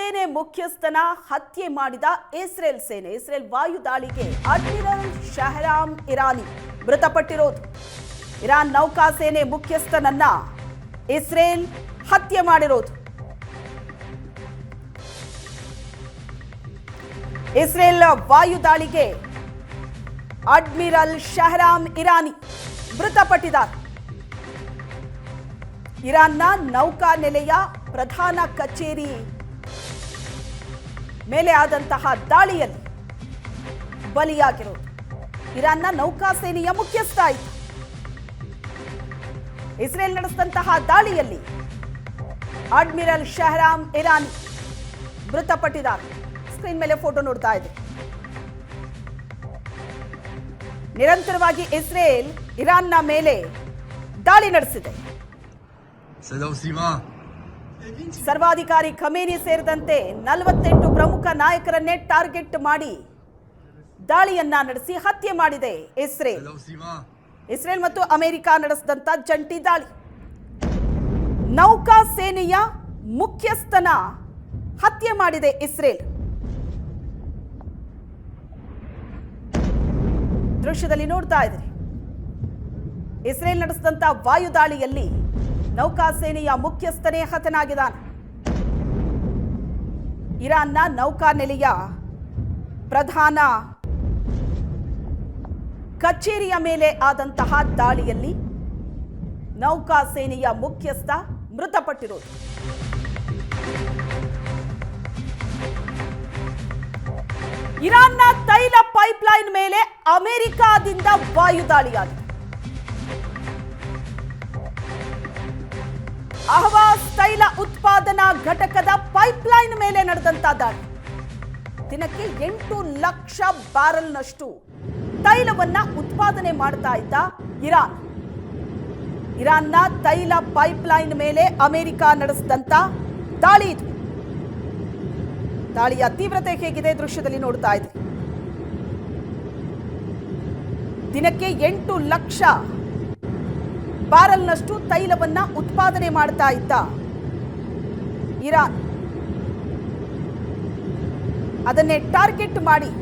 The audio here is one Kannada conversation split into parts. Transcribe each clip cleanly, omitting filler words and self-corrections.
ಸೇನೆ ಮುಖ್ಯಸ್ಥನ ಹತ್ಯೆ ಮಾಡಿದ ಇಸ್ರೇಲ್ ಸೇನೆ. ಇಸ್ರೇಲ್ ವಾಯು ದಾಳಿಗೆ ಅಡ್ಮಿರಲ್ ಶಹರಾಮ್ ಇರಾನಿ ಮೃತಪಟ್ಟಿರೋದು. ಇರಾನ್ ನೌಕಾ ಸೇನೆ ಮುಖ್ಯಸ್ಥನನ್ನ ಇಸ್ರೇಲ್ ಹತ್ಯೆ ಮಾಡಿರೋದು. ಇಸ್ರೇಲ್ ವಾಯು ದಾಳಿಗೆ ಅಡ್ಮಿರಲ್ ಶಹರಾಮ್ ಇರಾನಿ ಮೃತಪಟ್ಟಿದ್ದಾರೆ. ಇರಾನ್ನ ನೌಕಾ ನೆಲೆಯ ಪ್ರಧಾನ ಕಚೇರಿ ಮೇಲೆ ಆದಂತಹ ದಾಳಿಯಲ್ಲಿ ಬಲಿಯಾಗಿರೋದು. ಇರಾನ್ನ ನೌಕಾ ಸೇನೆಯ ಮುಖ್ಯಸ್ಥ ಆಯಿತು. ಇಸ್ರೇಲ್ ನಡೆಸಿದಂತಹ ದಾಳಿಯಲ್ಲಿ ಅಡ್ಮಿರಲ್ ಶಹರಾಮ್ ಇರಾನಿ ಮೃತಪಟ್ಟಿದ್ದಾರೆ. ಸ್ಕ್ರೀನ್ ಮೇಲೆ ಫೋಟೋ ನೋಡ್ತಾ ಇದೆ. ನಿರಂತರವಾಗಿ ಇಸ್ರೇಲ್ ಇರಾನ್ನ ಮೇಲೆ ದಾಳಿ ನಡೆಸಿದೆ. ಸರ್ವಾಧಿಕಾರಿ ಖಮೇನಿ ಸೇರಿದಂತೆ 48 ಪ್ರಮುಖ ನಾಯಕರನ್ನೇ ಟಾರ್ಗೆಟ್ ಮಾಡಿ ದಾಳಿಯನ್ನ ನಡೆಸಿ ಹತ್ಯೆ ಮಾಡಿದೆ ಇಸ್ರೇಲ್. ಇಸ್ರೇಲ್ ಮತ್ತು ಅಮೆರಿಕ ನಡೆಸಿದಂತ ಜಂಟಿ ದಾಳಿ. ನೌಕಾ ಸೇನೆಯ ಮುಖ್ಯಸ್ಥನ ಹತ್ಯೆ ಮಾಡಿದೆ ಇಸ್ರೇಲ್. ದೃಶ್ಯದಲ್ಲಿ ನೋಡ್ತಾ ಇದ್ದೀರಿ. ಇಸ್ರೇಲ್ ನಡೆಸಿದಂತ ವಾಯು ದಾಳಿಯಲ್ಲಿ ನೌಕಾ ಸೇನೆಯ ಮುಖ್ಯಸ್ಥನೇ ಹತನಾಗಿದ್ದಾನೆ. ಇರಾನ್ನ ನೌಕಾ ನೆಲೆಯ ಪ್ರಧಾನ ಕಚೇರಿಯ ಮೇಲೆ ಆದಂತಹ ದಾಳಿಯಲ್ಲಿ ನೌಕಾ ಸೇನೆಯ ಮುಖ್ಯಸ್ಥ ಮೃತಪಟ್ಟಿರೋದು. ಇರಾನ್ನ ತೈಲ ಪೈಪ್ಲೈನ್ ಮೇಲೆ ಅಮೆರಿಕಾದಿಂದ ವಾಯು ದಾಳಿಯಾಗಿದೆ. ಅಹವಾಜ್ ತೈಲ ಉತ್ಪಾದನಾ ಘಟಕದ ಪೈಪ್ಲೈನ್ ಮೇಲೆ ನಡೆದಂತ ದಾಳಿ. ದಿನಕ್ಕೆ 8 ಲಕ್ಷ ಬ್ಯಾರಲ್ನಷ್ಟು ತೈಲವನ್ನ ಉತ್ಪಾದನೆ ಮಾಡ್ತಾ ಇದ್ದ ಇರಾನ್ನ ತೈಲ ಪೈಪ್ಲೈನ್ ಮೇಲೆ ಅಮೆರಿಕ ನಡೆಸಿದಂತ ದಾಳಿ ಇದು. ದಾಳಿಯ ತೀವ್ರತೆ ಹೇಗಿದೆ ದೃಶ್ಯದಲ್ಲಿ ನೋಡ್ತಾ ಇದ್ದೀವಿ. ದಿನಕ್ಕೆ 8 ಲಕ್ಷ ಬ್ಯಾರಲ್ನಷ್ಟು ತೈಲವನ್ನ ಉತ್ಪಾದನೆ ಮಾಡ್ತಾ ಇದ್ದ ಇರಾನ್ ಅದನ್ನೇ ಟಾರ್ಗೆಟ್ ಮಾಡಿ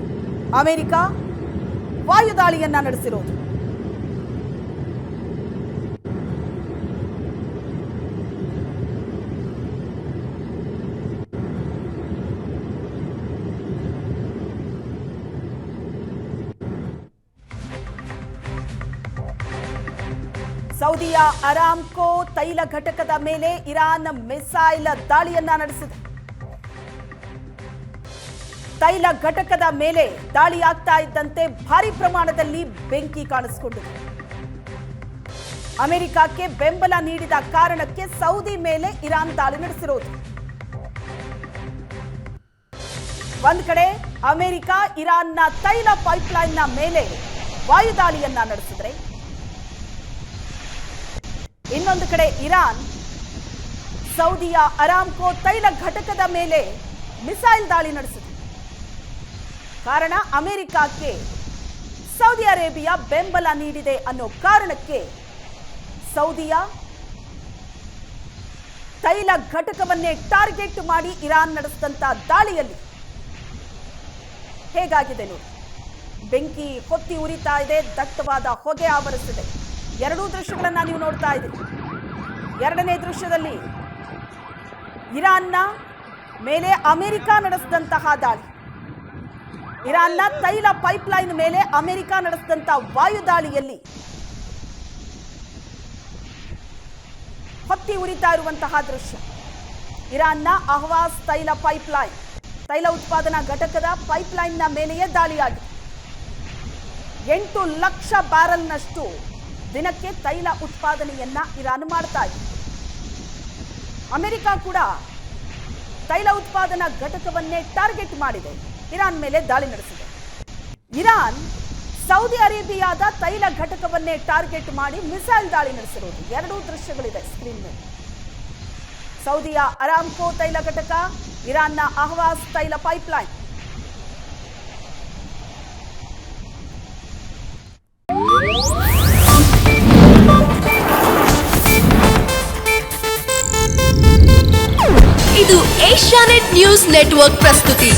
ಅಮೆರಿಕ ವಾಯು ದಾಳಿಯನ್ನ ನಡೆಸಿರೋದು. ಸೌದಿಯ ಅರಾಮ್ಕೋ ತೈಲ ಘಟಕದ ಮೇಲೆ ಇರಾನ್ ಮಿಸೈಲ್ ದಾಳಿಯನ್ನ ನಡೆಸಿದೆ. ತೈಲ ಘಟಕದ ಮೇಲೆ ದಾಳಿ ಆಗ್ತಾ ಇದ್ದಂತೆ ಭಾರಿ ಪ್ರಮಾಣದಲ್ಲಿ ಬೆಂಕಿ ಕಾಣಿಸಿಕೊಂಡಿದೆ. ಅಮೆರಿಕಕ್ಕೆ ಬೆಂಬಲ ನೀಡಿದ ಕಾರಣಕ್ಕೆ ಸೌದಿ ಮೇಲೆ ಇರಾನ್ ದಾಳಿ ನಡೆಸಿರೋದು. ಒಂದ್ ಕಡೆ ಅಮೆರಿಕ ಇರಾನ್ನ ತೈಲ ಪೈಪ್ಲೈನ್ನ ಮೇಲೆ ವಾಯು ದಾಳಿಯನ್ನ ನಡೆಸಿದ್ರೆ, ಇನ್ನೊಂದು ಕಡೆ ಇರಾನ್ ಸೌದಿಯ ಅರಾಮ್ಕೋ ತೈಲ ಘಟಕದ ಮೇಲೆ ಮಿಸೈಲ್ ದಾಳಿ ನಡೆಸಿದೆ. ಕಾರಣ ಅಮೆರಿಕಕ್ಕೆ ಸೌದಿ ಅರೇಬಿಯಾ ಬೆಂಬಲ ನೀಡಿದೆ ಅನ್ನೋ ಕಾರಣಕ್ಕೆ ಸೌದಿಯ ತೈಲ ಘಟಕವನ್ನೇ ಟಾರ್ಗೆಟ್ ಮಾಡಿ ಇರಾನ್ ನಡೆಸಿದಂತ ದಾಳಿಯಲ್ಲಿ ಹೇಗಾಗಿದೆ ನೋಡಿ. ಬೆಂಕಿ ಹೊತ್ತಿ ಉರಿತಾ ಇದೆ, ದಟ್ಟವಾದ ಹೊಗೆ ಆವರಿಸಿದೆ. ಎರಡೂ ದೃಶ್ಯಗಳನ್ನ ನೀವು ನೋಡ್ತಾ ಇದ್ದೀರಿ. ಎರಡನೇ ದೃಶ್ಯದಲ್ಲಿ ಇರಾನ್ನ ಮೇಲೆ ಅಮೆರಿಕ ನಡೆಸಿದಂತಹ ದಾಳಿ. ಇರಾನ್ನ ತೈಲ ಪೈಪ್ಲೈನ್ ಮೇಲೆ ಅಮೆರಿಕ ನಡೆಸಿದಂತಹ ವಾಯು ದಾಳಿಯಲ್ಲಿ ಹೊತ್ತಿ ಉರಿತಾ ಇರುವಂತಹ ದೃಶ್ಯ. ಇರಾನ್ನ ಅಹವಾಜ್ ತೈಲ ಪೈಪ್ಲೈನ್, ತೈಲ ಉತ್ಪಾದನಾ ಘಟಕದ ಪೈಪ್ಲೈನ್ನ ಮೇಲೆಯೇ ದಾಳಿಯಾಗಿದೆ. 8 ಲಕ್ಷ ಬ್ಯಾರಲ್ನಷ್ಟು ದಿನಕ್ಕೆ ತೈಲ ಉತ್ಪಾದನೆಯನ್ನ ಇರಾನ್ ಮಾಡ್ತಾ ಇದೆ. ಅಮೆರಿಕ ಕೂಡ ತೈಲ ಉತ್ಪಾದನಾ ಘಟಕವನ್ನೇ ಟಾರ್ಗೆಟ್ ಮಾಡಿದೆ, ಇರಾನ್ ಮೇಲೆ ದಾಳಿ ನಡೆಸಿದೆ. ಇರಾನ್ ಸೌದಿ ಅರೇಬಿಯಾದ ತೈಲ ಘಟಕವನ್ನೇ ಟಾರ್ಗೆಟ್ ಮಾಡಿ ಮಿಸೈಲ್ ದಾಳಿ ನಡೆಸಿರೋದು. ಎರಡೂ ದೃಶ್ಯಗಳಿದೆ ಸ್ಕ್ರೀನ್ ಮೇಲೆ. ಸೌದಿಯ ಅರಾಮ್ಕೋ ತೈಲ ಘಟಕ, ಇರಾನ್ನ ಅಹವಾಜ್ ತೈಲ ಪೈಪ್ಲೈನ್. ಇದು ಏಷ್ಯಾನೆಟ್ ನ್ಯೂಸ್ ನೆಟ್ವರ್ಕ್ ಪ್ರಸ್ತುತಿ.